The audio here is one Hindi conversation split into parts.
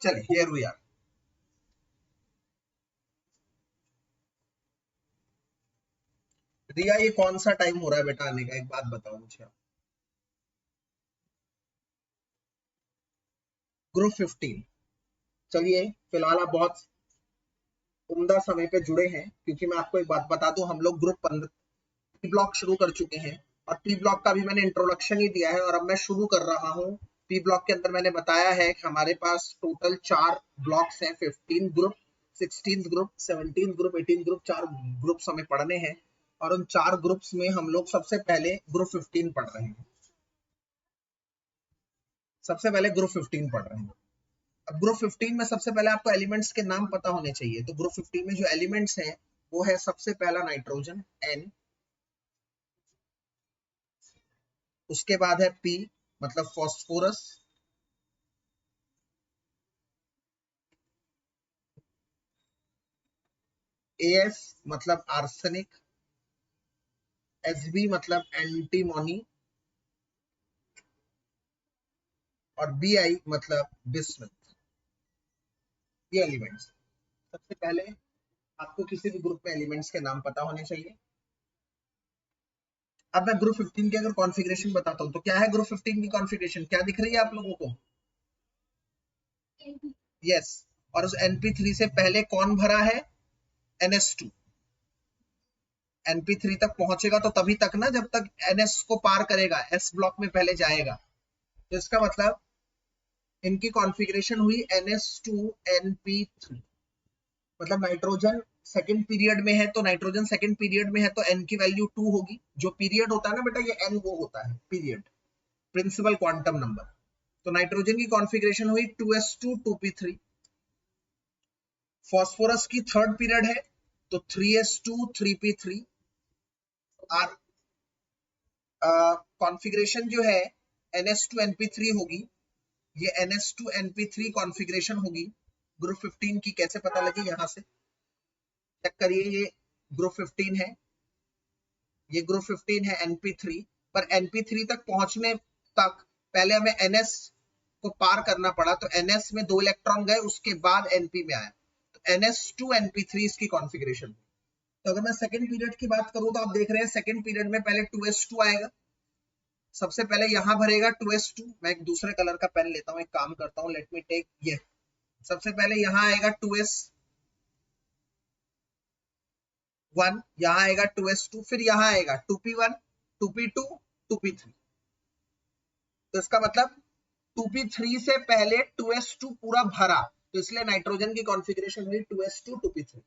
चलिए हियर वी आर। रिया ये कौन सा टाइम हो रहा है बेटा आने का, एक बात बताओ मुझे आप। ग्रुप 15। चलिए फिलहाल आप बहुत उम्दा समय पे जुड़े हैं, क्योंकि मैं आपको एक बात बता दूं, हम लोग ग्रुप 15 पी ब्लॉक शुरू कर चुके हैं और पी ब्लॉक का भी मैंने इंट्रोडक्शन ही दिया है और अब मैं शुरू कर रहा हूँ। पी ब्लॉक के अंदर मैंने बताया है कि हमारे पास टोटल 4 ब्लॉक्स हैं, 15 group, 16 group, 17 group, 18 group, 4 groups हमें पढ़ने हैं और उन 4 ग्रुप्स में हम लोग सबसे पहले ग्रुप 15 पढ़ रहे हैं। सबसे पहले ग्रुप 15 पढ़ रहे हैं। अब ग्रुप 15 में सबसे पहले आपको एलिमेंट्स के नाम पता होने चाहिए। तो ग्रुप 15 में जो एलिमेंट्स हैं वो है सबसे पहला नाइट्रोजन N, उसके बाद है P मतलब फॉस्फोरस, AS मतलब आर्सेनिक, SB मतलब एंटीमोनी और BI मतलब बिस्मथ। ये एलिमेंट्स। सबसे पहले आपको किसी भी ग्रुप में एलिमेंट्स के नाम पता होने चाहिए। अब मैं ग्रुप 15 की अगर कॉन्फ़िगरेशन बताता हूं तो क्या है ग्रुप 15 की कॉन्फ़िगरेशन, क्या दिख रही है आप लोगों को? यस। और उस NP3 से पहले कौन भरा है? NS2। NP3 तक पहुंचेगा तो तभी तक ना, जब तक NS को पार करेगा, S ब्लॉक में पहले जाएगा। तो इसका मतलब इनकी कॉन्फ़िगरेशन हुई NS2NP3। मतलब नाइट्रोजन सेकंड पीरियड में है तो नाइट्रोजन सेकंड पीरियड में है तो n की वैल्यू 2 होगी। जो पीरियड होता है ना बेटा, ये n वो होता है पीरियड, प्रिंसिपल क्वांटम नंबर। तो नाइट्रोजन की कॉन्फ़िगरेशन हुई 2s2 2p3। फास्फोरस की थर्ड पीरियड है तो 3s2 3p3। और कॉन्फ़िगरेशन जो है NS2NP3 होगी, ये NS2NP3 कॉन्फ़िगरेशन होगी ग्रुप 15 की। कैसे पता लगी? यहां से चेक करिए, ये ग्रुप 15 है, ये ग्रुप 15 है NP3। पर NP3 तक पहुंचने तक पहले हमें NS को पार करना पड़ा, तो NS में 2 इलेक्ट्रॉन गए, उसके बाद NP में आया, तो NS2NP3 इसकी कॉन्फ़िगरेशन। तो अगर मैं सेकंड पीरियड की बात करूं तो आप देख रहे हैं सेकंड पीरियड में पहले 2s2 आएगा। सबसे पहले यहां भरेगा 2s2। मैं एक दूसरे कलर का पेन लेता हूं, एक काम करता हूं, लेट मी टेक ये। सबसे पहले यहां आएगा 2s1, यहां आएगा 2s2, फिर यहां आएगा 2p1 2p2 2p3। तो इसका मतलब 2p3 से पहले 2s2 पूरा भरा, तो इसलिए नाइट्रोजन की कॉन्फ़िगरेशन हुई 2s2 2p3।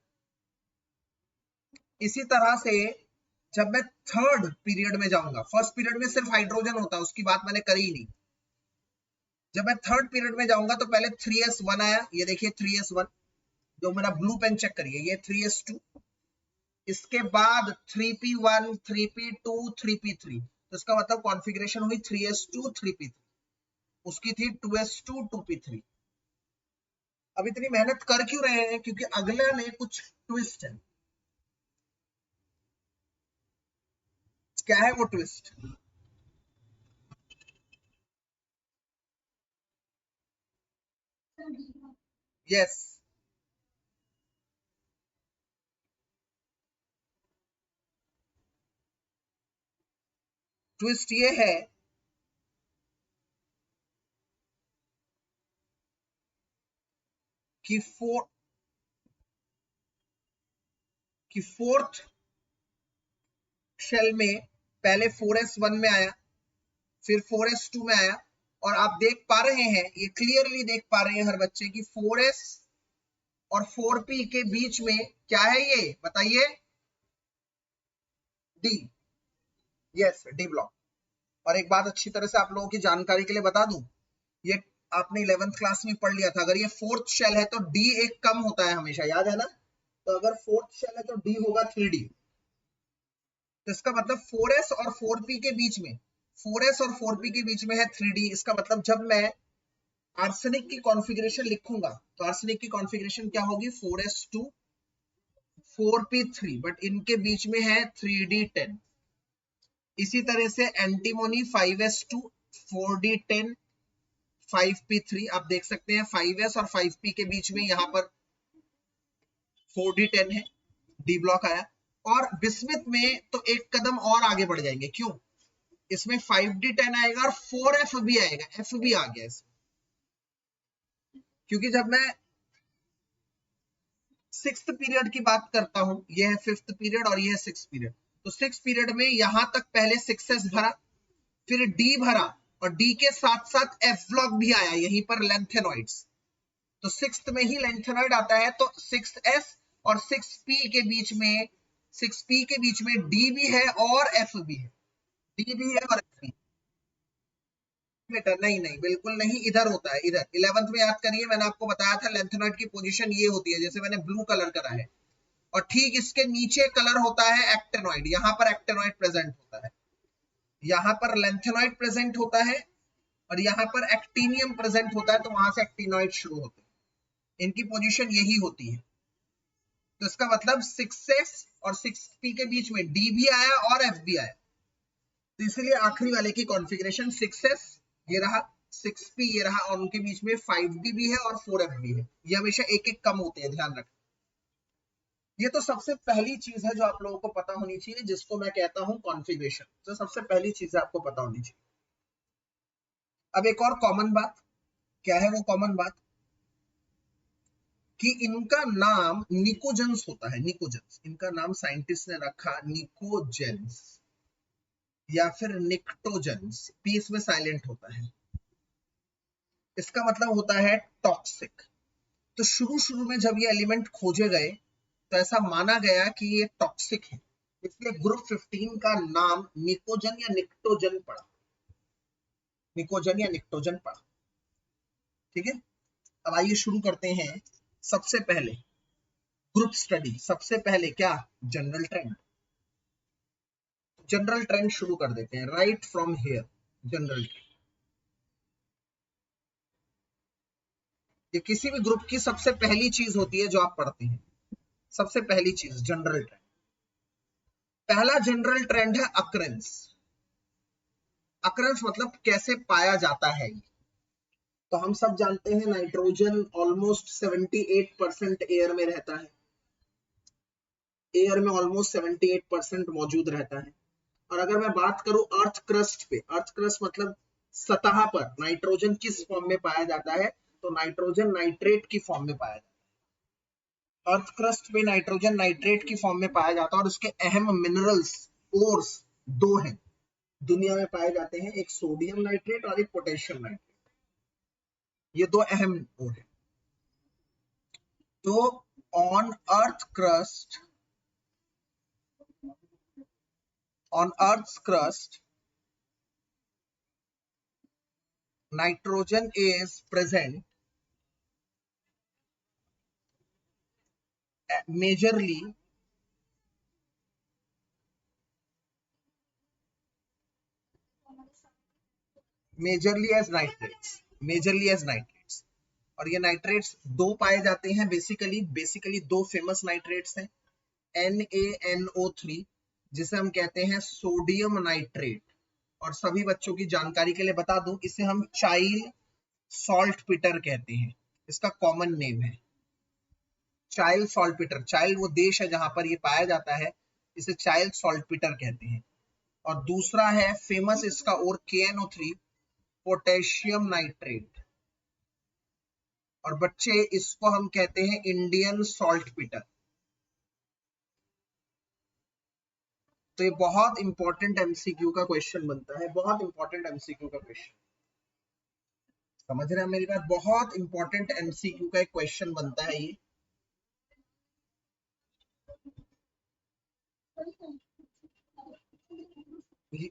इसी तरह से जब मैं थर्ड पीरियड में जाऊंगा, फर्स्ट पीरियड में सिर्फ हाइड्रोजन होता है, उसकी बात मैंने करी ही नहीं। जब मैं थर्ड पीरियड में जाऊंगा तो पहले 3s1 आया, ये देखिए 3s1, जो मेरा ब्लू पेन चेक करिए, ये 3s2। इसके बाद 3p1 3p2 3p3। तो इसका मतलब कॉन्फ़िगरेशन हुई 3s2 3p3। उसकी थी 2s2 2p3। अब इतनी मेहनत कर क्यों रहे हैं? क्योंकि अगले में कुछ ट्विस्ट है। क्या है वो ट्विस्ट? यस। ट्विस्ट ये है कि फोर्थ शेल में पहले 4s1 में आया, फिर 4s2 में आया। और आप देख पा रहे हैं, ये क्लियरली देख पा रहे हैं हर बच्चे की 4s और 4p के बीच में क्या है, ये बताइए? डी। Yes, D block. और एक बात अच्छी तरह से आप लोगों की जानकारी के लिए बता दूं, ये आपने 11th क्लास में पढ़ लिया था, अगर ये फोर्थ शेल है तो डी एक कम होता है हमेशा, याद है ना? तो अगर फोर्थ शेल है तो डी होगा 3d। तो इसका मतलब 4s और 4p के बीच में, 4s और 4p के बीच में है 3d। इसका मतलब जब मैं आर्सेनिक की कॉन्फ़िगरेशन लिखूंगा तो आर्सेनिक की कॉन्फ़िगरेशन क्या होगी? 4s2 4p3, बट इनके बीच में है 3d10। इसी तरह से एंटीमोनी 5s2 4d10 5p3 आप देख सकते हैं 5s और 5p के बीच में यहाँ पर 4d10 है, डी ब्लॉक आया। और बिस्मिथ में तो एक कदम और आगे बढ़ जाएंगे, क्यों? इसमें 5d10 आएगा और 4f भी आएगा, f भी आ गया इसमें, क्योंकि जब मैं सिक्स्थ पीरियड की बात करता हूं, ये है फिफ्थ पीरियड और ये है सिक्स्थ पीरियड, तो सिक्स पीरियड में यहां तक पहले 6s भरा, फिर डी भरा, और डी के साथ साथ एफ ब्लॉक भी आया यहीं पर लेंथेनॉइड्स, तो सिक्स्थ में ही लेंथेनॉइड आता है, तो 6s और 6p के बीच में 6p के बीच में डी भी है और एफ भी है, डी भी है और एफ भी। बेटा नहीं नहीं बिल्कुल नहीं, इधर होता है, इधर 11th में याद करिए, मैंने आपको बताया था लेंथेनॉइड की पोजीशन ये होती है, जैसे मैंने ब्लू कलर करा है, और ठीक इसके नीचे कलर होता है एक्टेनॉइड, यहां पर एक्टेनॉइड प्रेजेंट होता है, यहां पर लेंथेनॉइड प्रेजेंट होता है, और यहां पर एक्टिनियम प्रेजेंट होता है, तो वहां से एक्टिनॉइड शुरू होते हैं, इनकी पोजीशन यही होती है। तो इसका मतलब 6s और 6p के बीच में डी भी आया और एफ भी आया, तो इसलिए आखिरी वाले की कॉन्फ़िगरेशन 6s ये रहा, 6p ये रहा, और उनके बीच में 5d भी है और 4f भी है, ये हमेशा एक एक कम होते हैं, ध्यान रखें। ये तो सबसे पहली चीज है जो आप लोगों को पता होनी चाहिए, जिसको मैं कहता हूं कॉन्फ़िगरेशन, जो सबसे पहली चीज है आपको पता होनी चाहिए। अब एक और कॉमन बात, क्या है वो कॉमन बात, कि इनका नाम निकोजेंस होता है, निकोजेंस, इनका नाम साइंटिस्ट ने रखा निकोजेंस या फिर निक्टोजेंस, पी इसमें साइलेंट होता है, इसका मतलब होता है टॉक्सिक। तो शुरू शुरू में जब ये एलिमेंट खोजे गए तो ऐसा माना गया कि ये टॉक्सिक है, इसलिए ग्रुप 15 का नाम निकोजन या निक्टोजन पड़ा, निकोजन या निक्टोजन पड़ा, ठीक है। अब आइए शुरू करते हैं, सबसे पहले ग्रुप स्टडी, सबसे पहले क्या, जनरल ट्रेंड, जनरल ट्रेंड शुरू कर देते हैं, right from here, general trend. ये किसी भी ग्रुप की सबसे पहली चीज होती है जो आप पढ़ते हैं, सबसे पहली चीज जनरल ट्रेंड। पहला जनरल ट्रेंड है अकरेंस, अकरेंस मतलब कैसे पाया जाता है। तो हम सब जानते हैं नाइट्रोजन ऑलमोस्ट 78% एयर में रहता है, एयर में ऑलमोस्ट 78% मौजूद रहता है। और अगर मैं बात करूं अर्थ क्रस्ट पे, अर्थ क्रस्ट मतलब सतह पर नाइट्रोजन किस फॉर्म में पाया जाता है, तो नाइट्रोजन नाइट्रेट की फॉर्म में पाया जाता है, अर्थ क्रस्ट पे नाइट्रोजन नाइट्रेट की फॉर्म में पाया जाता है, और उसके अहम मिनरल्स ओर्स दो हैं दुनिया में पाए जाते हैं, एक सोडियम नाइट्रेट और एक पोटेशियम नाइट्रेट, ये दो अहम ओर है। तो on earth crust, on Earth's crust, nitrogen is present majorly as nitrates, majorly as nitrates। और ये नाइट्रेट्स दो पाए जाते हैं, बेसिकली दो फेमस नाइट्रेट्स हैं, NaNO3 जिसे हम कहते हैं सोडियम नाइट्रेट, और सभी बच्चों की जानकारी के लिए बता दूं, इसे हम चाइल सॉल्टपीटर कहते हैं, इसका कॉमन नेम है चाइल सॉल्टपीटर। चाइल वो देश है जहां पर ये पाया जाता है, इसे चाइल सॉल्टपीटर कहते हैं। और दूसरा है फेमस इसका और KNO3 पोटेशियम नाइट्रेट, और बच्चे इसको हम कहते हैं इंडियन सॉल्टपीटर। तो ये बहुत इंपॉर्टेंट MCQ का क्वेश्चन बनता है, बहुत इंपॉर्टेंट MCQ का क्वेश्चन, समझ रहे हैं मेरी बात, बहुत इंपॉर्टेंट MCQ का एक क्वेश्चन बनता है ये।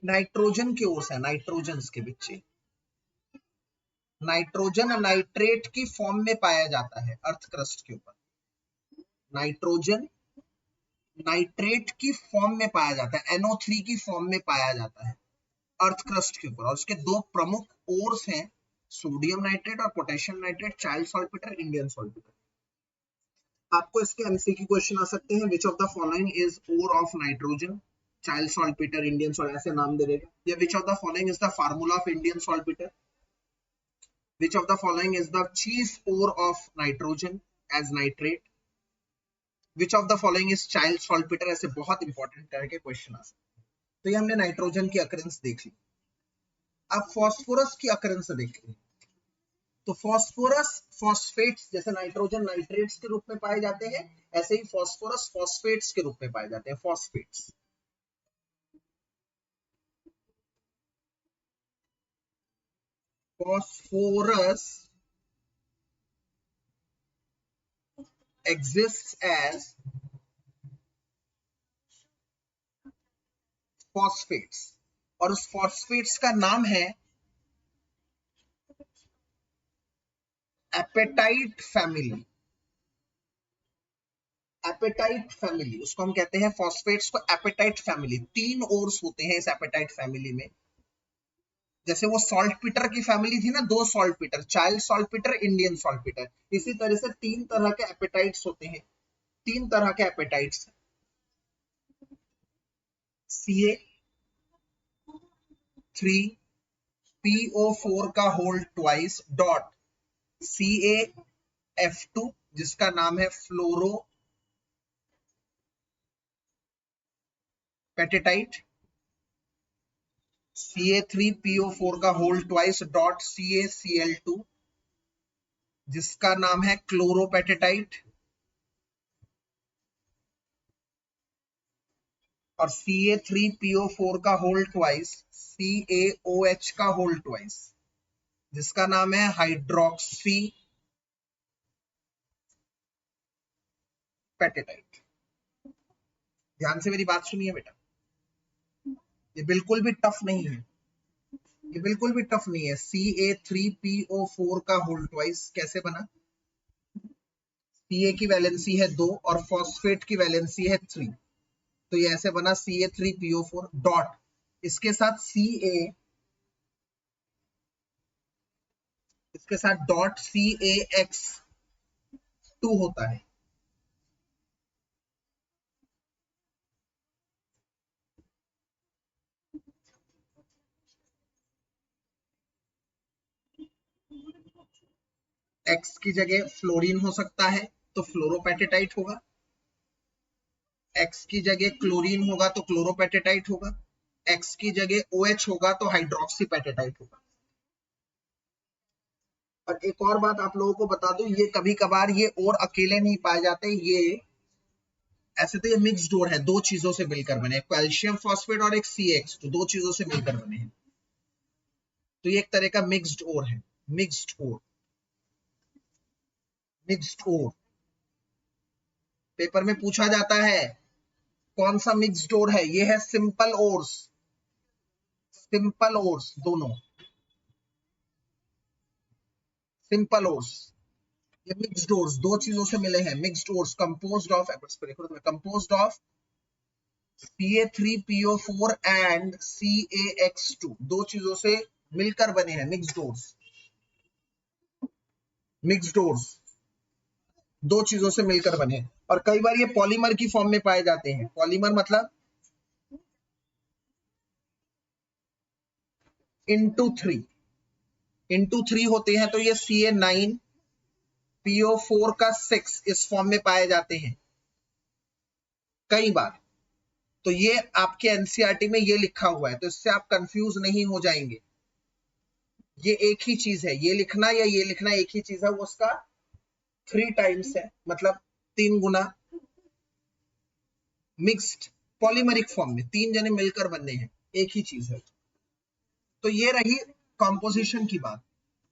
नाइट्रोजन की ओर से, नाइट्रोजन के बच्चे, नाइट्रोजन नाइट्रेट की फॉर्म में पाया जाता है अर्थ क्रस्ट के ऊपर, नाइट्रोजन नाइट्रेट की फॉर्म में पाया जाता है, NO3 की फॉर्म में पाया जाता है अर्थ क्रस्ट के ऊपर, और उसके दो प्रमुख ओर्स हैं सोडियम नाइट्रेट और potassium nitrate, Chile saltpetre, Indian saltpetre. आपको इसके MCQ क्वेश्चन आ सकते हैं, which of the following is ore of nitrogen, Chile saltpetre, Indian salt, ऐसे नाम दे देगा, या which of the following is the formula of Indian saltpetre, Which of the following is the chief ore of nitrogen as nitrate? Which of the following is child saltpeter? ऐसे बहुत इंपॉर्टेंट तरह के क्वेश्चन आ सकते हैं। तो ये हमने नाइट्रोजन की अकरेंस देख ली। अब फॉस्फोरस की अकरेंस देखते हैं। तो फॉस्फोरस फॉस्फेट्स जैसे नाइट्रोजन नाइट्रेट्स के रूप में पाए जाते हैं, ऐसे ही फॉस्फोरस फॉस्फेट्स के रूप में पाए जाते हैं, phosphates. Phosphorus exists as phosphates और उस फॉस्फेट्स का नाम है एपेटाइट फैमिली। एपेटाइट फैमिली उसको हम कहते हैं, फॉस्फेट्स को एपेटाइट फैमिली। 3 ओर्स होते हैं इस एपेटाइट फैमिली में। जैसे वो सॉल्टपीटर की फैमिली थी ना, 2 saltpetre, child saltpetre, Indian saltpetre, इसी तरह से 3 तरह के एपेटाइट्स होते हैं। 3 तरह के एपेटाइट्स, CA3PO4 का होल ट्वाइस डॉट CaF2 जिसका नाम है फ्लोरो पेटेटाइट, CA3PO4 का होल ट्वाइस डॉट CaCl2 जिसका नाम है क्लोरोपेटेटाइट, और CA3PO4 का होल ट्वाइस CaOH का होल ट्वाइस जिसका नाम है हाइड्रोक्सी पेटेटाइट। ध्यान से मेरी बात सुनिए बेटा, ये बिल्कुल भी टफ नहीं है, ये बिल्कुल भी टफ नहीं है। CA3PO4 का होल ट्वाइस कैसे बना? Ca की वैलेंसी है 2 और फॉस्फेट की वैलेंसी है 3, तो ये ऐसे बना CA3PO4 डॉट, इसके साथ इसके साथ डॉट CaX2 होता है। X की जगह फ्लोरीन हो सकता है तो फ्लोरोपेटेटाइट होगा, X की जगह क्लोरीन होगा तो क्लोरोपेटेटाइट होगा, X की जगह OH होगा तो हाइड्रोक्सीपेटेटाइट होगा। और एक और बात आप लोगों को बता दूं, ये कभी कभार ये और अकेले नहीं पाए जाते, ये ऐसे तो ये मिक्स्ड ओर है, 2 चीजों से मिलकर बने, कैल्शियम फॉस्फेट और एक CX, तो 2 चीजों से मिलकर बने हैं, तो ये एक तरह का मिक्स्ड ओर है। मिक्स्ड ओर, मिक्स्ड ओर पेपर में पूछा जाता है कौन सा मिक्स्ड ओर है, ये है सिंपल ओर्स, सिंपल ओर्स दोनों, सिंपल ओर्स। ये मिक्स्ड ओर्स 2 चीजों से मिले हैं, mixed ores composed of, composed of CA3PO4 and CaX2, 2 चीजों से मिलकर बने हैं मिक्स्ड ओर्स। मिक्स्ड ओर्स 2 चीजों से मिलकर बने हैं, और कई बार ये पॉलीमर की फॉर्म में पाए जाते हैं। पॉलीमर मतलब इंटू 3 होते हैं, तो ये CA9PO4 का 6 इस फॉर्म में पाए जाते हैं कई बार। तो ये आपके एनसीईआरटी में ये लिखा हुआ है, तो इससे आप कंफ्यूज नहीं हो जाएंगे। ये एक ही चीज है, ये लिखना या ये लिखना एक ही चीज है, वो उसका 3 टाइम्स है, मतलब 3 गुना मिक्स्ड पॉलीमरिक फॉर्म में 3 जने मिलकर बनने हैं, एक ही चीज है। तो ये रही कॉम्पोजिशन की बात।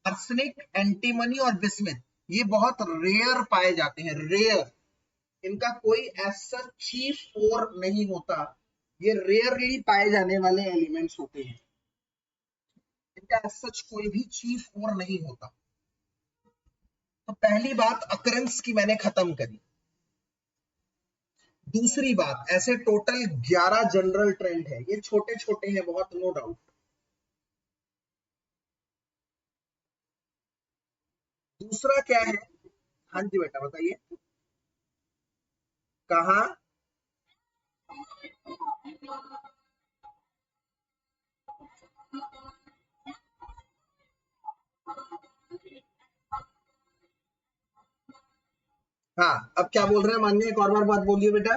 आर्सेनिक, एंटीमनी और बिस्मिथ ये बहुत रेयर पाए जाते हैं, रेयर, इनका कोई ऐसा चीफ ओर नहीं होता, ये रेयरली पाए जाने वाले एलिमेंट्स होते हैं, इनका सच कोई भी चीफ ओर नहीं होता। तो पहली बात अकरेंस की मैंने खत्म करी। दूसरी बात, ऐसे टोटल 11 जनरल ट्रेंड है, ये छोटे छोटे हैं बहुत, नो डाउट। दूसरा क्या है? हाँ जी बेटा बताइए। कहा? हाँ, अब क्या बोल रहे हैं मान्य, एक और बार बात बोलिए बेटा।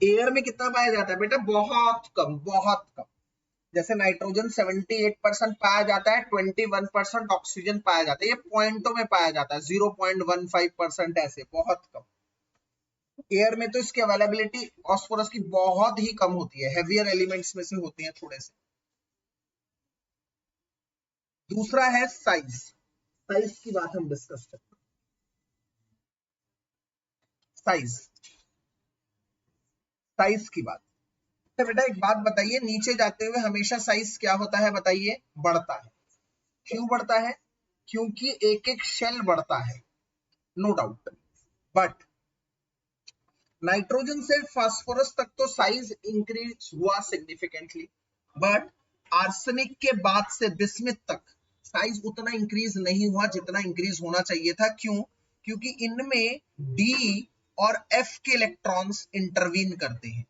एयर में कितना पाया जाता है बेटा? बहुत कम, बहुत कम। जैसे नाइट्रोजन 78% पाया जाता है, 21% ऑक्सीजन पाया जाता है, ये पॉइंटों में पाया जाता है, 0.15% ऐसे, बहुत कम। एयर में तो इसकी अवेलेबिलिटी फॉस्फोरस की बहुत ही कम होती है, हेवियर एलिमेंट्स में से होते हैं थोड़े से। दूसरा है साइज। साइज की बात हम डिस्कस करते हैं। साइज, साइज की बात। तो बेटा एक बात बताइए, नीचे जाते हुए हमेशा साइज क्या होता है बताइए? बढ़ता है। क्यों बढ़ता है? क्योंकि एक एक शेल बढ़ता है, नो डाउट। बट नाइट्रोजन से फास्फोरस तक तो साइज इंक्रीज हुआ सिग्निफिकेंटली, बट आर्सेनिक के बाद से बिस्मिथ तक साइज उतना इंक्रीज नहीं हुआ जितना इंक्रीज होना चाहिए था। क्यों? क्योंकि इनमें डी और एफ के इलेक्ट्रॉन्स इंटरवीन करते हैं।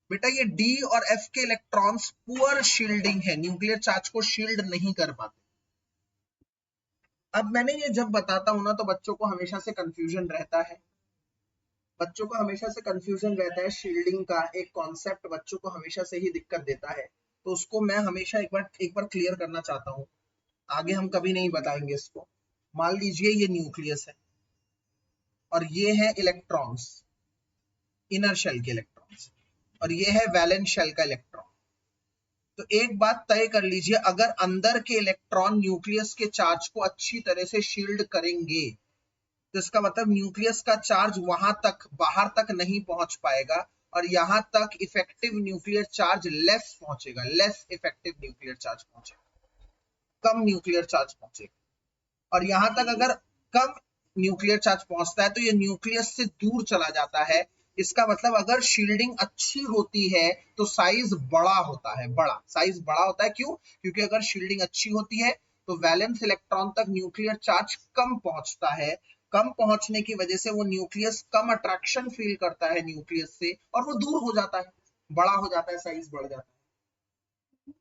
बेटा ये डी और एफ के इलेक्ट्रॉन्स पुअर शील्डिंग है, न्यूक्लियर चार्ज को शील्ड नहीं कर पाते। अब मैंने ये जब बताता हूं ना तो बच्चों को हमेशा से कंफ्यूजन रहता है, बच्चों को हमेशा से कंफ्यूजन रहता है, शील्डिंग का एक कॉन्सेप्ट बच्चों को हमेशा से ही दिक्कत देता है। तो उसको मैं हमेशा एक बार क्लियर करना चाहता हूँ, आगे हम कभी नहीं बताएंगे इसको। मान लीजिए ये न्यूक्लियस है और ये है इलेक्ट्रॉन्स, इनर शेल के इलेक्ट्रॉन्स, और ये है वैलेंस शेल का इलेक्ट्रॉन। तो एक बात तय कर लीजिए, अगर अंदर के इलेक्ट्रॉन न्यूक्लियस के चार्ज को अच्छी तरह से शील्ड करेंगे तो इसका मतलब न्यूक्लियस का चार्ज वहां तक, बाहर तक नहीं पहुंच पाएगा, और यहां तक इफेक्टिव न्यूक्लियर चार्ज लेस पहुंचेगा, लेस इफेक्टिव न्यूक्लियर चार्ज पहुंचेगा, कम न्यूक्लियर चार्ज पहुंचेगा। और यहां तक अगर कम न्यूक्लियर चार्ज पहुंचता है तो ये न्यूक्लियस से दूर चला जाता है। इसका मतलब अगर शील्डिंग अच्छी होती है तो साइज बड़ा होता है, बड़ा साइज बड़ा होता है। क्यों? क्योंकि अगर शील्डिंग अच्छी होती है तो वैलेंस इलेक्ट्रॉन तक न्यूक्लियर चार्ज कम पहुंचता है, कम पहुंचने की वजह से वो न्यूक्लियस कम अट्रैक्शन फील करता है न्यूक्लियस से और वो दूर हो जाता है, बड़ा हो जाता है, साइज बढ़ जाता है।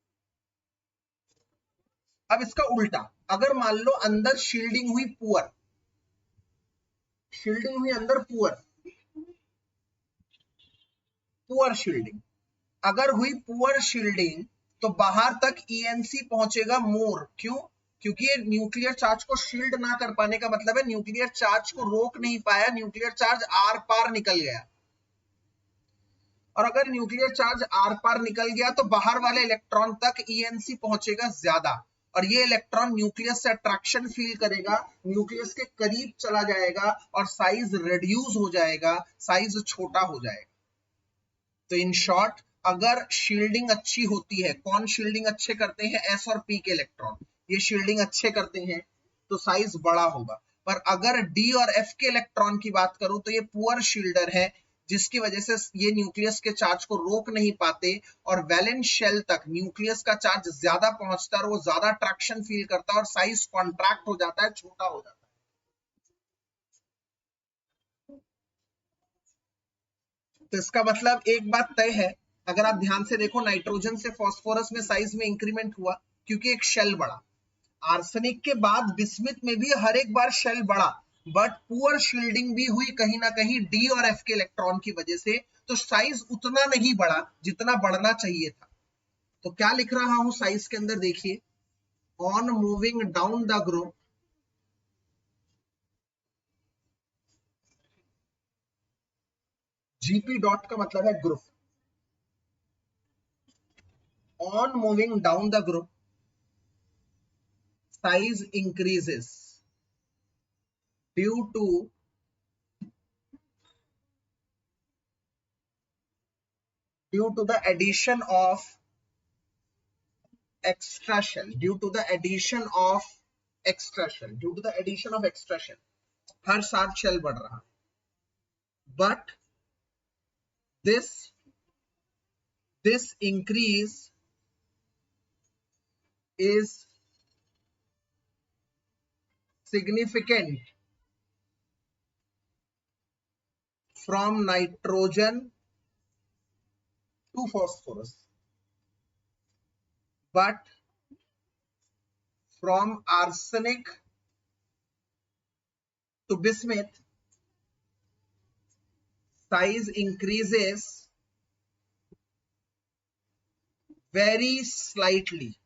अब इसका उल्टा, अगर मान लो अंदर शील्डिंग हुई पुअर, शील्डिंग हुई अंदर पुअर, पुअर शील्डिंग, अगर हुई पुअर शील्डिंग तो बाहर तक ईएनसी पहुंचेगा मोर। क्यों? क्योंकि ये न्यूक्लियर चार्ज को शील्ड ना कर पाने का मतलब है न्यूक्लियर चार्ज को रोक नहीं पाया, न्यूक्लियर चार्ज आर पार निकल गया। और अगर न्यूक्लियर चार्ज आर पार निकल गया तो बाहर वाले इलेक्ट्रॉन तक ईएनसी पहुंचेगा ज्यादा, और ये इलेक्ट्रॉन न्यूक्लियस से अट्रैक्शन फील करेगा, न्यूक्लियस के करीब चला जाएगा और साइज रिड्यूस हो जाएगा, साइज छोटा हो जाएगा। तो इन शॉर्ट, अगर शील्डिंग अच्छी होती है, कौन शील्डिंग अच्छे करते हैं? एस और पी के इलेक्ट्रॉन, ये शील्डिंग अच्छे करते हैं तो साइज बड़ा होगा। पर अगर डी और एफ के इलेक्ट्रॉन की बात करूं तो ये पुअर शील्डर है, जिसकी वजह से ये न्यूक्लियस के चार्ज को रोक नहीं पाते और वैलेंस शेल तक न्यूक्लियस का चार्ज ज्यादा पहुंचता है और वो ज्यादा अट्रैक्शन फील करता है और साइज कॉन्ट्रैक्ट हो जाता है, छोटा हो जाता है। तो इसका मतलब एक बात तय है, अगर आप ध्यान से देखो, नाइट्रोजन से फास्फोरस में साइज में इंक्रीमेंट हुआ क्योंकि एक शेल बढ़ा। आर्सेनिक के बाद बिस्मिथ में भी हर एक बार शेल बढ़ा, बट पुअर शील्डिंग भी हुई कहीं ना कहीं डी और एफ के इलेक्ट्रॉन की वजह से, तो साइज उतना नहीं बढ़ा जितना बढ़ना चाहिए था। तो क्या लिख रहा हूं साइज के अंदर देखिए, on moving down the group, GP dot का मतलब है group, on moving down the group size increases due to the addition of extra shell, due to the addition of extra shell, due to the addition of extra shell, हर साथ शेल बढ़ रहा, but this increase is significant from nitrogen to phosphorus, but from arsenic to bismuth, size increases very slightly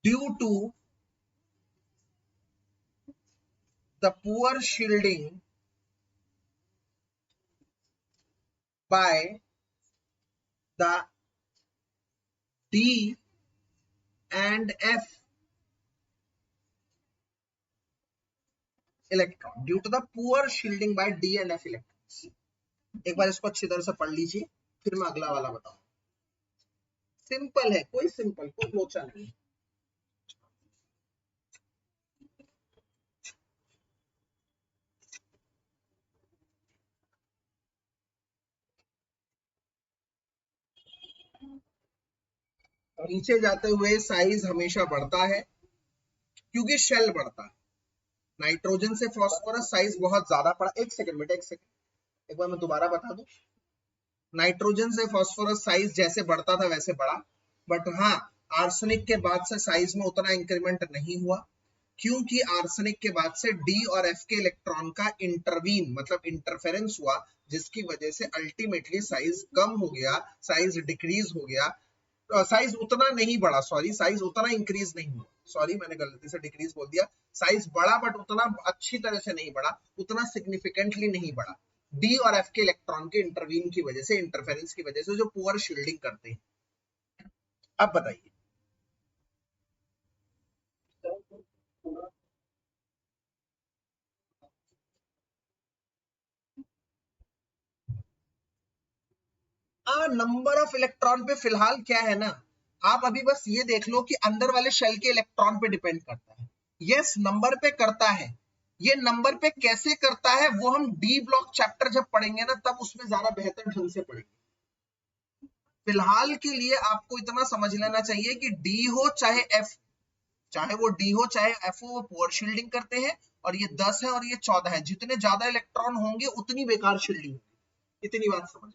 due to the poor shielding by the D and F electron, due to the poor shielding by D and F electrons. एक बार इसको अच्छी तरह से पढ़ लीजिए, फिर मैं अगला वाला बताऊं. सिंपल है, कोई लोचा नहीं. नीचे जाते हुए साइज हमेशा बढ़ता है क्योंकि शेल बढ़ता है. नाइट्रोजन से फास्फोरस साइज बहुत ज्यादा पड़ा. एक सेकंड बेटा, एक बार मैं दोबारा बता दूं. नाइट्रोजन से फास्फोरस साइज जैसे बढ़ता था वैसे बढ़ा, बट हाँ आर्सेनिक के बाद से साइज में उतना इंक्रीमेंट नहीं हुआ, क्योंकि आर्सेनिक के बाद से डी और एफ के इलेक्ट्रॉन का इंटरवीन मतलब इंटरफेरेंस हुआ, जिसकी वजह से अल्टीमेटली साइज कम हो गया, साइज डिक्रीज हो गया. साइज उतना नहीं बढ़ा, सॉरी, साइज उतना इंक्रीज नहीं हुआ, सॉरी मैंने गलती से डिक्रीज बोल दिया. साइज बढ़ा बट उतना अच्छी तरह से नहीं बढ़ा, उतना सिग्निफिकेंटली नहीं बढ़ा. डी और एफ के इलेक्ट्रॉन के इंटरवीन की वजह से, इंटरफेरेंस की वजह से, जो पुअर शील्डिंग करते हैं. अब बताइए. नंबर ऑफ इलेक्ट्रॉन पे फिलहाल क्या है ना, आप अभी बस ये देख लो कि अंदर वाले शेल के इलेक्ट्रॉन पे डिपेंड करता है. यस, नंबर पे करता है. ये नंबर पे कैसे करता है वो हम डी ब्लॉक चैप्टर जब पढ़ेंगे ना, तब उसमें ज्यादा बेहतर ढंग से पढ़ेंगे. फिलहाल के लिए आपको इतना समझ लेना चाहिए कि डी हो चाहे एफ, चाहे वो डी हो चाहे एफ हो, वो पुअर शील्डिंग करते हैं. और ये 10 है और ये 14 है, जितने ज्यादा इलेक्ट्रॉन होंगे उतनी बेकार शील्डिंग होगी. इतनी बात समझ,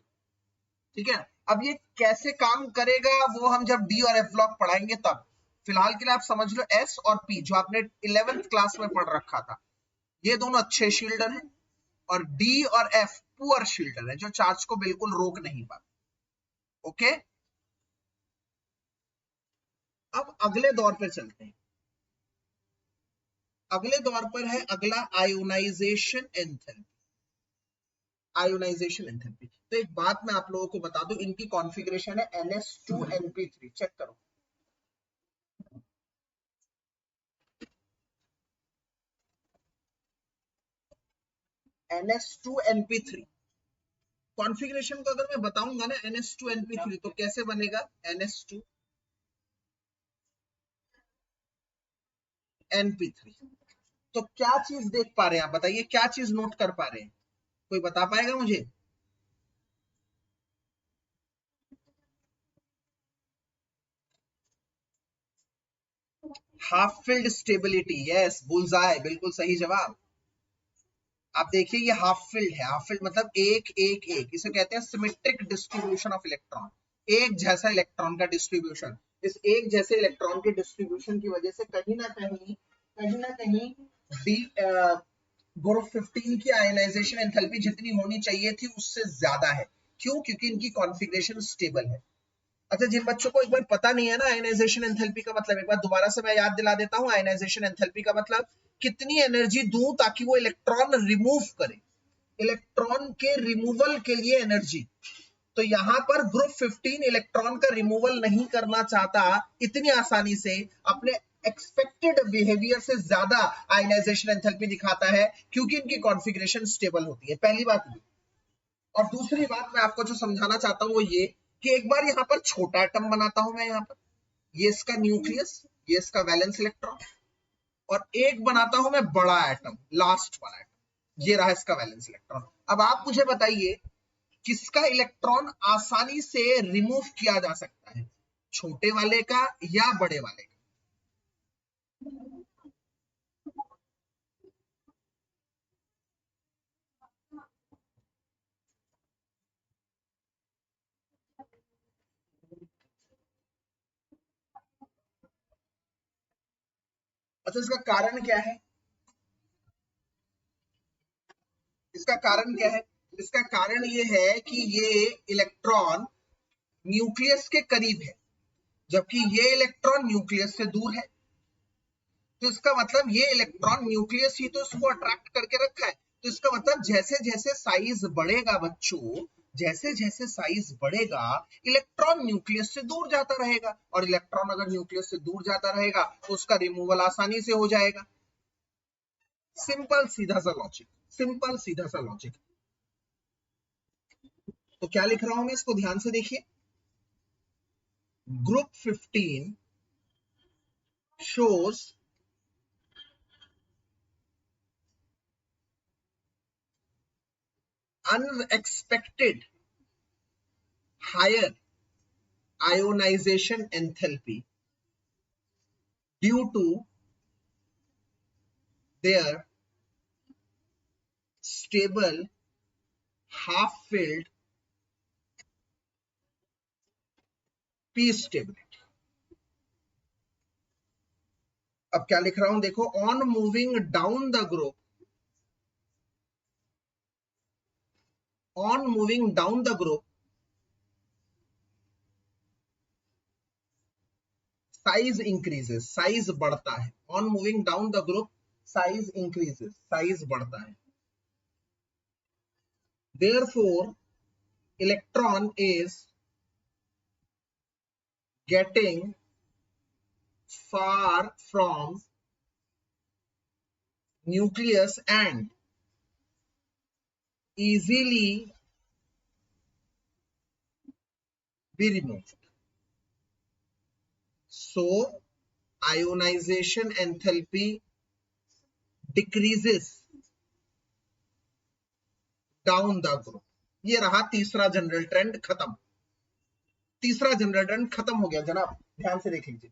ठीक है. अब ये कैसे काम करेगा वो हम जब डी और एफ ब्लॉक पढ़ाएंगे तब. फिलहाल के लिए आप समझ लो एस और पी, जो आपने 11th क्लास में पढ़ रखा था, ये दोनों अच्छे शील्डर हैं, और डी और एफ पुअर शील्डर है, जो चार्ज को बिल्कुल रोक नहीं पाते. ओके, अब अगले दौर पर चलते हैं. अगले दौर पर है अगला आयोनाइजेशन एंथैल्पी. आयोनाइजेशन एंथैल्पी, तो एक बात मैं आप लोगों को बता दूं, इनकी कॉन्फ़िगरेशन है NS2NP3. चेक करो. NS2NP3 कॉन्फ़िगरेशन को अगर मैं बताऊंगा ना NS2NP3, तो कैसे बनेगा NS2NP3. तो क्या चीज देख पा रहे हैं आप, बताइए क्या चीज नोट कर पा रहे हैं, कोई बता पाएगा मुझे? Half filled stability. यस, बुलजाय, बिल्कुल सही जवाब. आप देखिए ये हाफ फिल्ड है. हाफ फिल्ड मतलब एक एक एक, इसे कहते हैं सिमेट्रिक डिस्ट्रीब्यूशन ऑफ इलेक्ट्रॉन. एक जैसा इलेक्ट्रॉन का डिस्ट्रीब्यूशन. इस एक जैसे इलेक्ट्रॉन के डिस्ट्रीब्यूशन की वजह से कहीं ना कहीं डी ग्रुप 15 की आयनाइजेशन एंथैल्पी जितनी होनी चाहिए थी उससे ज्यादा है. क्यों? क्योंकि इनकी कॉन्फ़िगरेशन स्टेबल है. अच्छा, जिन बच्चों को एक बार पता नहीं है ना आयनाइजेशन एंथैल्पी का मतलब, एक बार दोबारा से मैं याद दिला देता हूं. आयनाइजेशन एंथैल्पी का मतलब कितनी एनर्जी दूं ताकि वो इलेक्ट्रॉन रिमूव करे, इलेक्ट्रॉन के रिमूवल के लिए एनर्जी. तो यहां पर ग्रुप 15 इलेक्ट्रॉन का रिमूवल नहीं करना चाहता इतनी आसानी से, अपने एक्सपेक्टेड बिहेवियर से ज्यादा आयनाइजेशन एंथैल्पी दिखाता है, क्योंकि इनकी कॉन्फ़िगरेशन स्टेबल होती है. पहली बात ये. और दूसरी बात मैं आपको जो समझाना चाहता हूं वो ये कि एक बार यहां पर छोटा एटम बनाता हूं मैं, यहां पर ये इसका न्यूक्लियस, ये इसका वैलेंस इलेक्ट्रॉन, और एक बनाता हूं मैं बड़ा एटम, लास्ट वाला एटम, ये रहा इसका वैलेंस इलेक्ट्रॉन. अब आप मुझे बताइए किसका इलेक्ट्रॉन आसानी से रिमूव किया जा सकता है, छोटे वाले का या बड़े वाले का? अच्छा, इसका कारण क्या है? इसका कारण क्या है? इसका कारण ये है कि ये इलेक्ट्रॉन न्यूक्लियस के करीब है, जबकि ये इलेक्ट्रॉन न्यूक्लियस से दूर है। तो इसका मतलब ये इलेक्ट्रॉन न्यूक्लियस ही तो इसको अट्रैक्ट करके रखा है। तो इसका मतलब जैसे जैसे साइज बढ़ेगा बच्चों, जैसे जैसे साइज बढ़ेगा, इलेक्ट्रॉन न्यूक्लियस से दूर जाता रहेगा, और इलेक्ट्रॉन अगर न्यूक्लियस से दूर जाता रहेगा तो उसका रिमूवल आसानी से हो जाएगा। सिंपल सीधा सा लॉजिक, सिंपल सीधा सा लॉजिक। तो क्या लिख रहा हूं मैं, इसको ध्यान से देखिए। Group 15 shows unexpected higher ionization enthalpy due to their stable half-filled p stability। अब क्या लिख रहा हूं देखो, on moving down the group, on moving down the group size increases, size बढ़ता है। On moving down the group size increases, size बढ़ता है। Therefore, electron is getting far from nucleus and easily be removed. So, ionization enthalpy decreases down the group। ये रहा तीसरा जनरल ट्रेंड खत्म। तीसरा जनरल ट्रेंड खत्म हो गया जनाब, ध्यान से देख लीजिए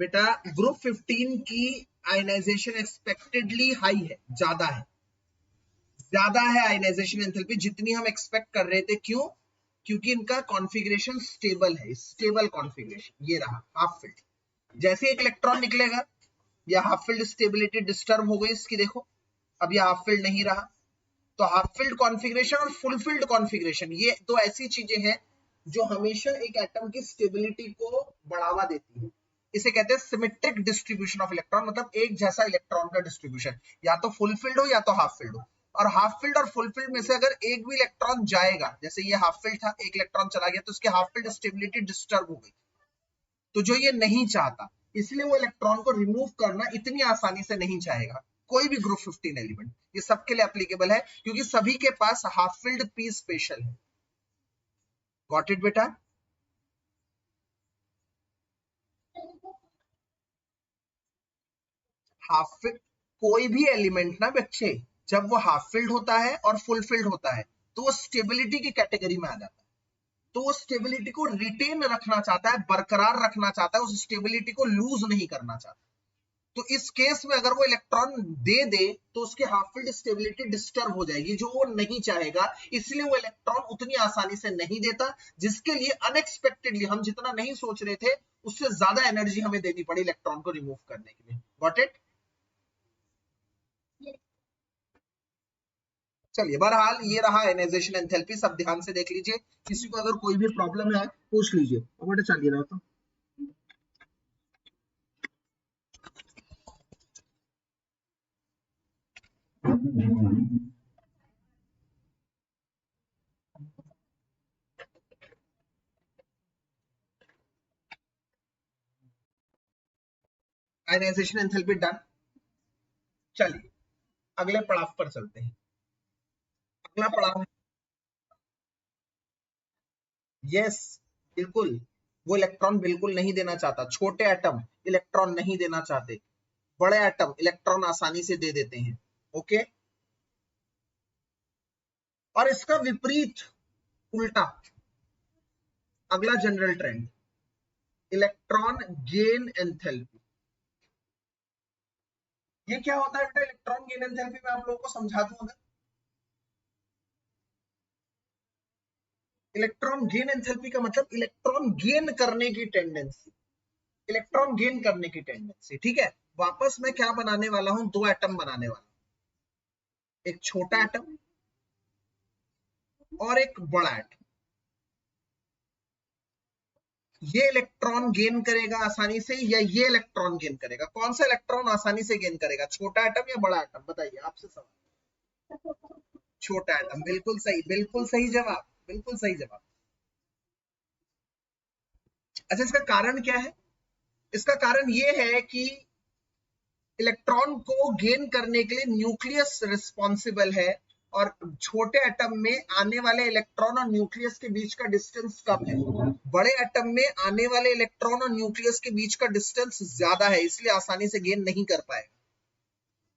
बेटा। ग्रुप 15 की आयनाइजेशन एक्सपेक्टेडली हाई है, ज्यादा है, ज्यादा है आयनाइजेशन एंथैल्पी जितनी हम एक्सपेक्ट कर रहे थे। क्यों? क्योंकि इनका कॉन्फ़िगरेशन स्टेबल है, स्टेबल कॉन्फ़िगरेशन। ये रहा हाफ फिल्ड, जैसे एक इलेक्ट्रॉन निकलेगा या हाफ फिल्ड स्टेबिलिटी डिस्टर्ब हो गई इसकी, देखो अब ये हाफ फिल्ड नहीं रहा। तो हाफ फिल्ड कॉन्फ़िगरेशन और फुल फिल्ड कॉन्फ़िगरेशन, ये तो ऐसी चीजें हैं जो हमेशा एक एटम की स्टेबिलिटी को बढ़ावा देती है। इसे कहते हैं सिमेट्रिक डिस्ट्रीब्यूशन ऑफ इलेक्ट्रॉन, मतलब एक जैसा इलेक्ट्रॉन का डिस्ट्रीब्यूशन, या तो फुल फिल्ड हो या तो हाफ फिल्ड हो। और हाफ फिल्ड और फुल फिल्ड में से अगर एक भी इलेक्ट्रॉन जाएगा, जैसे ये हाफ फिल्ड था, एक इलेक्ट्रॉन चला गया तो उसके हाफ फिल्ड स्टेबिलिटी डिस्टर्ब हो गई। तो जो ये नहीं चाहता, इसलिए वो इलेक्ट्रॉन को रिमूव करना इतनी आसानी से नहीं चाहेगा। कोई भी ग्रुप 15 एलिमेंट, ये सबके लिए एप्लीकेबल है, क्योंकि सभी के पास हाफ फिल्ड पी स्पेशल है। गॉट इट बेटा? हाफ फिल्ड, कोई भी एलिमेंट ना बच्चे, जब वो हाफ फिल्ड होता है और फुल फिल्ड होता है तो वो स्टेबिलिटी की कैटेगरी में आ जाता है। तो वो स्टेबिलिटी को रिटेन रखना चाहता है, बरकरार रखना चाहता है, उस स्टेबिलिटी को लूज नहीं करना चाहता। तो इस केस में अगर वो इलेक्ट्रॉन दे दे तो उसके हाफ फील्ड स्टेबिलिटी डिस्टर्ब हो जाएगी, जो वो नहीं चाहेगा। इसलिए वो इलेक्ट्रॉन उतनी आसानी से नहीं देता, जिसके लिए अनएक्सपेक्टेडली हम जितना नहीं सोच रहे थे उससे ज्यादा एनर्जी हमें देनी पड़ी इलेक्ट्रॉन को रिमूव करने के लिए। Got it? चलिए, बहरहाल ये रहा आयनाइजेशन एंथैल्पी, सब ध्यान से देख लीजिए। किसी को अगर कोई भी प्रॉब्लम है पूछ लीजिए। अब बेटा चलिए रहा तो आयनाइजेशन एंथैल्पी डन। चलिए अगले पड़ाव पर चलते हैं। अगला पड़ाव है, यस बिल्कुल, वो इलेक्ट्रॉन बिल्कुल नहीं देना चाहता। छोटे एटम इलेक्ट्रॉन नहीं देना चाहते, बड़े एटम इलेक्ट्रॉन आसानी से दे देते हैं। ओके, और इसका विपरीत, उल्टा, अगला general trend, electron gain enthalpy. ये क्या होता है बेटा इलेक्ट्रॉन गेन एंथैल्पी? मैं आप लोगों को समझा दूं अगर। इलेक्ट्रॉन गेन एंथैल्पी का मतलब इलेक्ट्रॉन गेन करने की टेंडेंसी। इलेक्ट्रॉन गेन करने की टेंडेंसी, ठीक है। वापस मैं क्या बनाने वाला हूं, दो एटम बनाने वाला हूं, एक छोटा एटम और एक बड़ा एटम। ये इलेक्ट्रॉन गेन करेगा आसानी से या ये इलेक्ट्रॉन गेन करेगा? कौन सा इलेक्ट्रॉन आसानी से गेन करेगा, छोटा एटम या बड़ा एटम? बताइए, आपसे सवाल। छोटा एटम, बिल्कुल सही, बिल्कुल सही जवाब, बिल्कुल सही जवाब। अच्छा, इसका कारण क्या है? इसका कारण ये है कि इलेक्ट्रॉन को गेन करने के लिए न्यूक्लियस रिस्पॉन्सिबल है, और छोटे एटम में आने वाले इलेक्ट्रॉन और न्यूक्लियस के बीच का डिस्टेंस कम है। बड़े एटम में आने वाले इलेक्ट्रॉन और न्यूक्लियस के बीच का डिस्टेंस ज्यादा है, इसलिए आसानी से गेन नहीं कर पाएगा।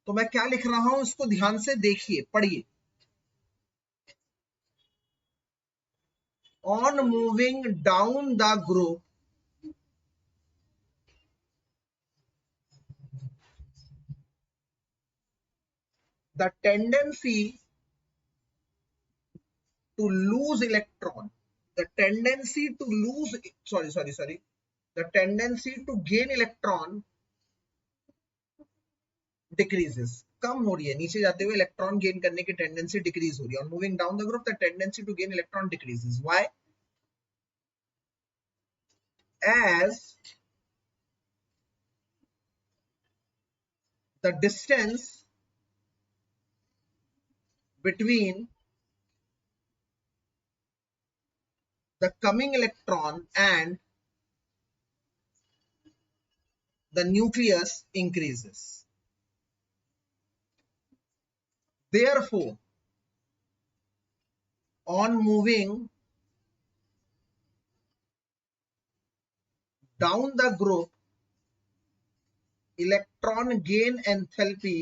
तो मैं क्या लिख रहा हूं, इसको ध्यान से देखिए, पढ़िए। On moving down the group, the tendency to lose electron, the tendency to lose, sorry, the tendency to gain electron decreases, कम हो रही है। नीचे जाते हुए इलेक्ट्रॉन गेन करने की टेंडेंसी डिक्रीज हो रही है। और moving down the group the tendency to gain electron decreases. Why? As the distance between the coming electron and the nucleus increases. Therefore, on moving down the group, electron gain enthalpy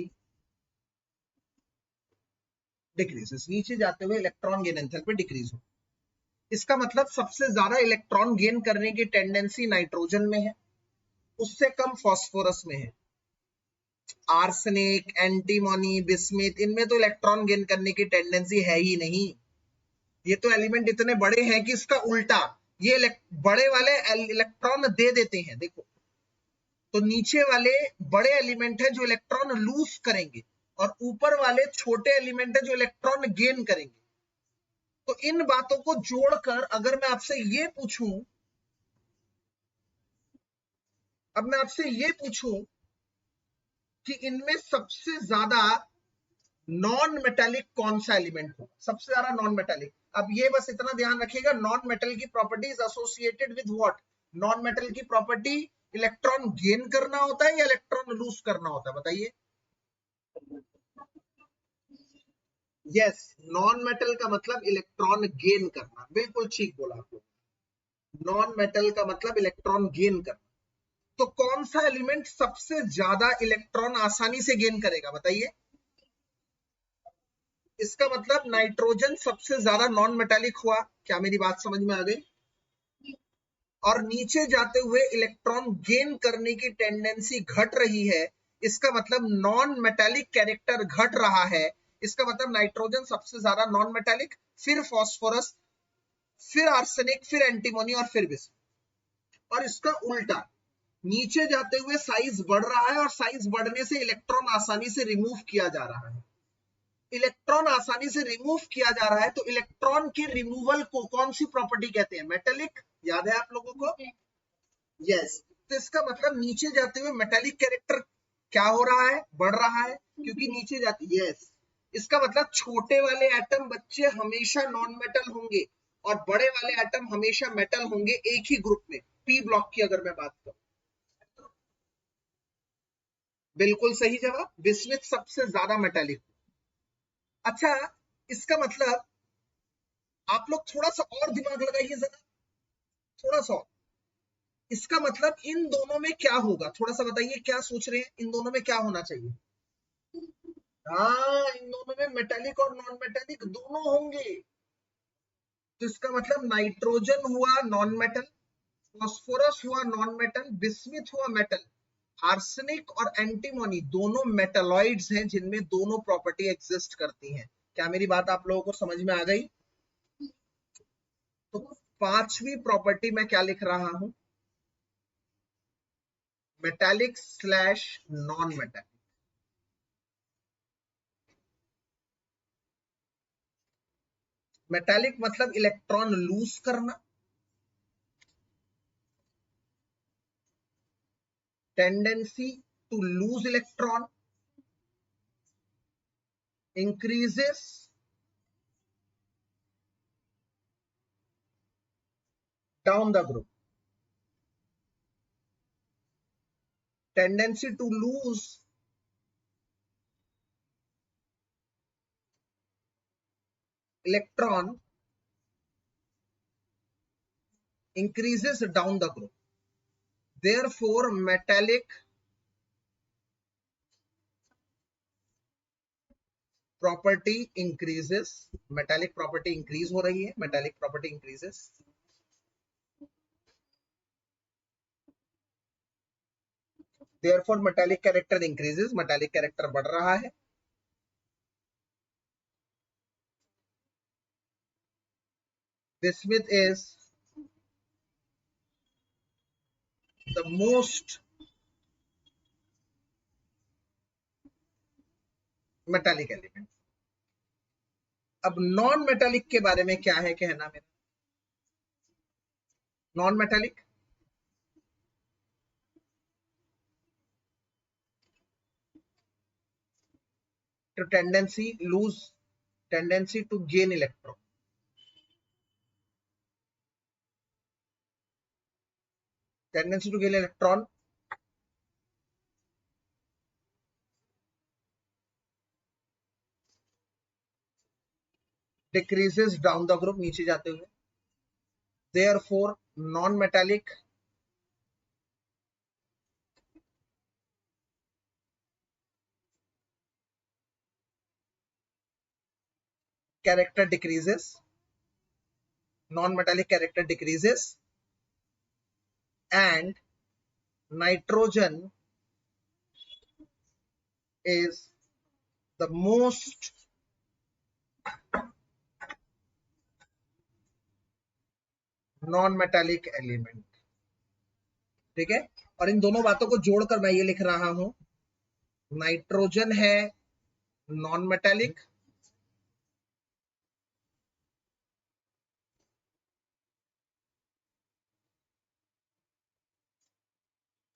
decreases. नीचे जाते हुए इलेक्ट्रॉन गेन एंथैल्पी डिक्रीज हो। इसका मतलब सबसे ज्यादा इलेक्ट्रॉन गेन करने की टेंडेंसी नाइट्रोजन में है, उससे कम फास्फोरस में है। आर्सेनिक, एंटीमोनी, बिस्मिथ, इनमें तो इलेक्ट्रॉन गेन करने की टेंडेंसी है ही नहीं। ये तो एलिमेंट इतने बड़े हैं कि इसका उल्टा, ये बड़े वाले इलेक्ट्रॉन दे देते हैं। देखो, तो नीचे वाले बड़े एलिमेंट है जो इलेक्ट्रॉन लूज करेंगे, और ऊपर वाले छोटे एलिमेंट है जो इलेक्ट्रॉन गेन करेंगे। तो इन बातों को जोड़कर अगर मैं आपसे ये पूछूं, अब मैं आपसे ये पूछूं कि इनमें सबसे ज्यादा नॉन मेटेलिक कौन सा एलिमेंट होगा? सबसे ज्यादा नॉन मेटेलिक। अब ये बस इतना ध्यान रखिएगा, नॉन मेटल की property is associated with what? Non metal की प्रॉपर्टी इलेक्ट्रॉन गेन करना होता है या इलेक्ट्रॉन लूज करना होता है? बताइए। यस, नॉन मेटल का मतलब इलेक्ट्रॉन गेन करना, बिल्कुल ठीक बोला आपने। नॉन मेटल का मतलब इलेक्ट्रॉन गेन करना। तो कौन सा एलिमेंट सबसे ज्यादा इलेक्ट्रॉन आसानी से गेन करेगा? बताइए। इसका मतलब नाइट्रोजन सबसे ज्यादा नॉन मेटालिक हुआ। क्या मेरी बात समझ में आ गई? और नीचे जाते हुए इलेक्ट्रॉन गेन करने की टेंडेंसी घट रही है, इसका मतलब नॉन मेटालिक कैरेक्टर घट रहा है। इसका मतलब नाइट्रोजन सबसे ज्यादा नॉन मेटालिक, फिर फास्फोरस, फिर आर्सेनिक, फिर एंटीमोनी और फिर बिस्मुथ। और इसका उल्टा, नीचे जाते हुए साइज बढ़ रहा है, और साइज बढ़ने से इलेक्ट्रॉन आसानी से रिमूव किया जा रहा है। इलेक्ट्रॉन आसानी से रिमूव किया जा रहा है, तो इलेक्ट्रॉन के रिमूवल को कौन सी प्रॉपर्टी कहते हैं? मेटेलिक। याद है आप लोगों को? यस। तो इसका मतलब नीचे जाते हुए मेटेलिक कैरेक्टर क्या हो रहा है? बढ़ रहा है, क्योंकि नीचे जाती। यस, इसका मतलब छोटे वाले एटम बच्चे हमेशा नॉन मेटल होंगे, और बड़े वाले एटम हमेशा मेटल होंगे एक ही ग्रुप में। पी ब्लॉक की अगर मैं बात करूं, बिल्कुल सही जवाब, बिस्मिथ सबसे ज्यादा मेटेलिक। अच्छा, इसका मतलब आप लोग थोड़ा सा और दिमाग लगाइए जरा, थोड़ा सा। इसका मतलब इन दोनों में क्या होगा? थोड़ा सा बताइए, क्या सोच रहे हैं? इन दोनों में क्या होना चाहिए? हाँ, इन दोनों में मेटेलिक और नॉन मेटेलिक दोनों होंगे। तो इसका मतलब नाइट्रोजन हुआ नॉन मेटल, फास्फोरस हुआ नॉन मेटल, बिस्मिथ हुआ मेटल, आर्सेनिक और एंटीमोनी दोनों मेटलॉइड्स हैं जिनमें दोनों प्रॉपर्टी एग्जिस्ट करती हैं। क्या मेरी बात आप लोगों को समझ में आ गई? तो पांचवी प्रॉपर्टी मैं क्या लिख रहा हूं? Metallic slash non metallic. Metallic मतलब इलेक्ट्रॉन लूज करना, tendency to lose electron increases down the group. Tendency to lose electron increases down the group. Therefore, metallic property increases. Metallic property increase हो रही है, metallic property increases. Therefore, metallic character increases. Metallic character बढ़ रहा है. Bismuth is the most metallic element. अब नॉन मेटालिक के बारे में क्या है कहना मेरा? Non metallic to tendency to gain electron. Tendency to gain electron decreases down the group, नीचे जाते हुए. Therefore, non-metallic character decreases. Non-metallic character decreases, and nitrogen is the most non-metallic element. ठीक है, और इन दोनों बातों को जोड़कर मैं ये लिख रहा हूं, नाइट्रोजन है नॉन मेटालिक,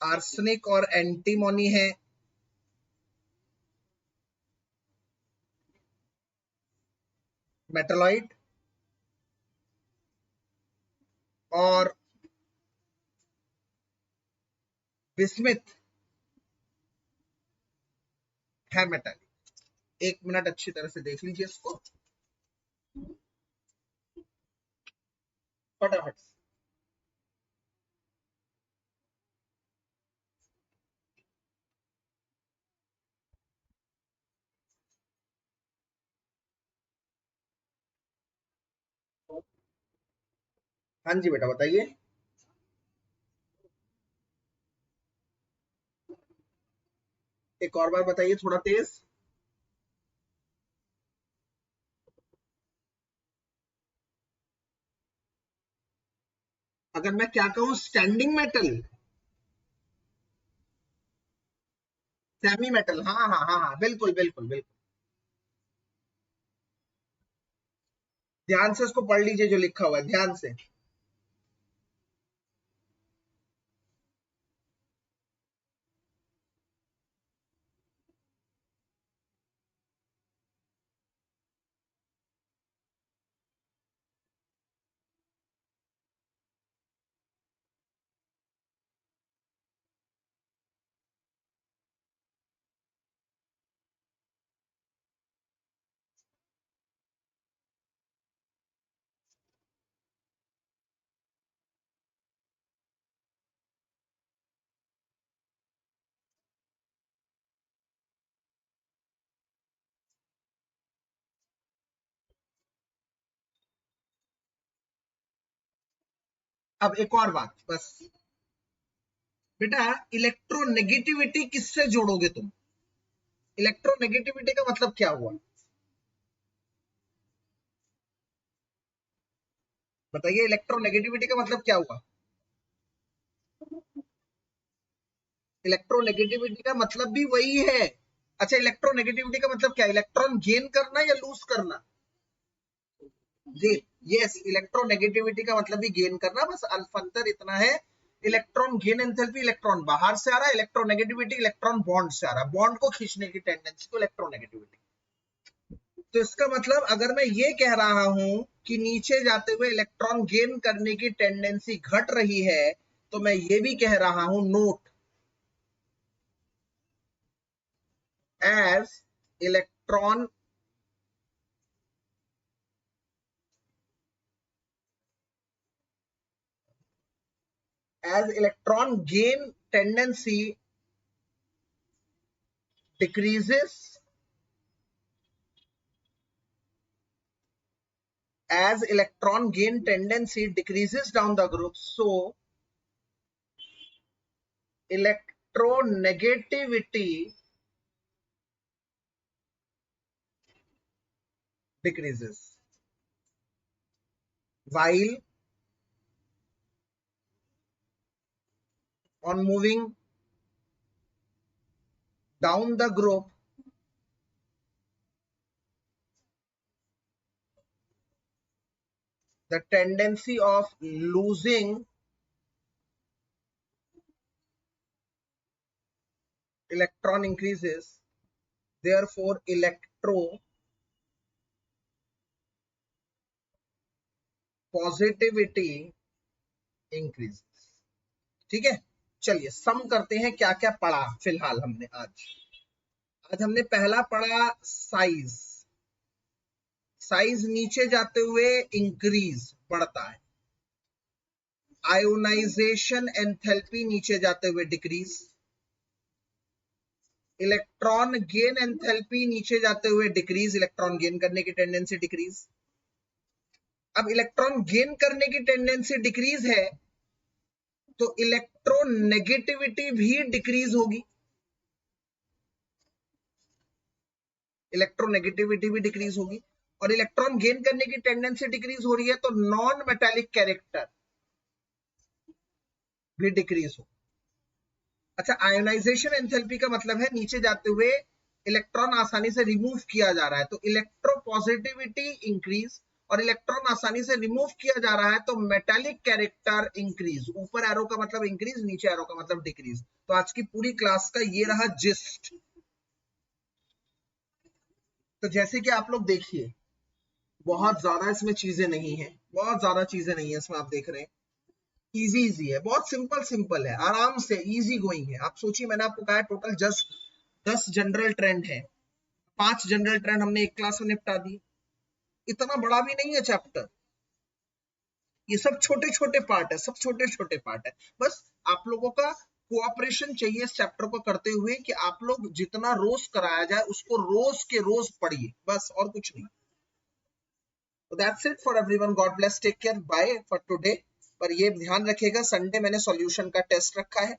आर्सेनिक और एंटीमोनी है मेटालॉइड, और बिस्मिथ है मेटालिक. एक मिनट अच्छी तरह से देख लीजिए इसको फटाफट. हाँ जी बेटा बताइए. एक और बार बताइए थोड़ा तेज. अगर मैं क्या कहूं, स्टैंडिंग मेटल, सेमी मेटल, हाँ हाँ हाँ हाँ, बिल्कुल बिल्कुल बिल्कुल. ध्यान से उसको पढ़ लीजिए जो लिखा हुआ है, ध्यान से. अब एक और बात बस बेटा, इलेक्ट्रोनेगेटिविटी किससे जोड़ोगे तुम? इलेक्ट्रोनेगेटिविटी का मतलब क्या हुआ बताइए? इलेक्ट्रोनेगेटिविटी का मतलब क्या हुआ? इलेक्ट्रोनेगेटिविटी का मतलब भी वही है। अच्छा, इलेक्ट्रोनेगेटिविटी का मतलब क्या है? इलेक्ट्रॉन गेन करना या लूज करना? यस, इलेक्ट्रोनेगेटिविटी का मतलब भी गेन करना, बस अंतर इतना है, इलेक्ट्रॉन गेन एंथैल्पी इलेक्ट्रॉन बाहर से आ रहा है, इलेक्ट्रोनेगेटिविटी इलेक्ट्रॉन बॉन्ड से आ रहा है, बॉन्ड को खींचने की टेंडेंसी को इलेक्ट्रोनेगेटिविटी। तो इसका मतलब अगर मैं ये कह रहा हूं कि नीचे जाते हुए इलेक्ट्रॉन गेन करने की टेंडेंसी घट रही है, तो मैं ये भी कह रहा हूं, note, as electron gain tendency decreases, as electron gain tendency decreases down the group, so electronegativity decreases, while on moving down the group the tendency of losing electron increases, therefore electropositivity increases। ठीक है, चलिए सम करते हैं क्या क्या पढ़ा फिलहाल हमने आज। हमने पहला पढ़ा साइज, साइज नीचे जाते हुए इंक्रीज, बढ़ता है। आयोनाइजेशन एंथैल्पी नीचे जाते हुए डिक्रीज, इलेक्ट्रॉन गेन एंथैल्पी नीचे जाते हुए डिक्रीज, इलेक्ट्रॉन गेन करने की टेंडेंसी डिक्रीज। अब इलेक्ट्रॉन गेन करने की टेंडेंसी डिक्रीज है तो इलेक्ट्रोनेगेटिविटी भी डिक्रीज होगी, इलेक्ट्रोनेगेटिविटी भी डिक्रीज होगी, और इलेक्ट्रॉन गेन करने की टेंडेंसी डिक्रीज हो रही है तो नॉन मेटालिक कैरेक्टर भी डिक्रीज हो। अच्छा, आयोनाइजेशन एंथैल्पी का मतलब है नीचे जाते हुए इलेक्ट्रॉन आसानी से रिमूव किया जा रहा है तो इलेक्ट्रोपॉजिटिविटी इंक्रीज, और इलेक्ट्रॉन आसानी से रिमूव किया जा रहा है तो मेटालिक कैरेक्टर इंक्रीज। ऊपर एरो का मतलब इंक्रीज, नीचे एरो का मतलब डिक्रीज। तो आज की पूरी क्लास का ये रहा जिस्ट। तो जैसे कि आप लोग देखिए, बहुत ज्यादा इसमें चीजें नहीं है, बहुत ज्यादा चीजें नहीं है इसमें, आप देख रहे हैं इजी इजी है, बहुत सिंपल सिंपल है, आराम से इजी गोइंग है। आप सोचिए, मैंने आपको कहा टोटल जस्ट 10 जनरल ट्रेंड है, 5 जनरल ट्रेंड हमने एक क्लास में निपटा दी, इतना बड़ा भी नहीं है चैप्टर, ये सब छोटे छोटे पार्ट है, सब छोटे छोटे पार्ट है। बस आप लोगों का कोऑपरेशन चाहिए इस चैप्टर को करते हुए कि आप लोग जितना रोज कराया जाए उसको रोज के रोज पढ़िए, बस और कुछ नहीं। So that's it for everyone. God bless. Take care. Bye for today. पर ये ध्यान रखिएगा, संडे मैंने सॉल्यूशन का टेस्ट रखा है।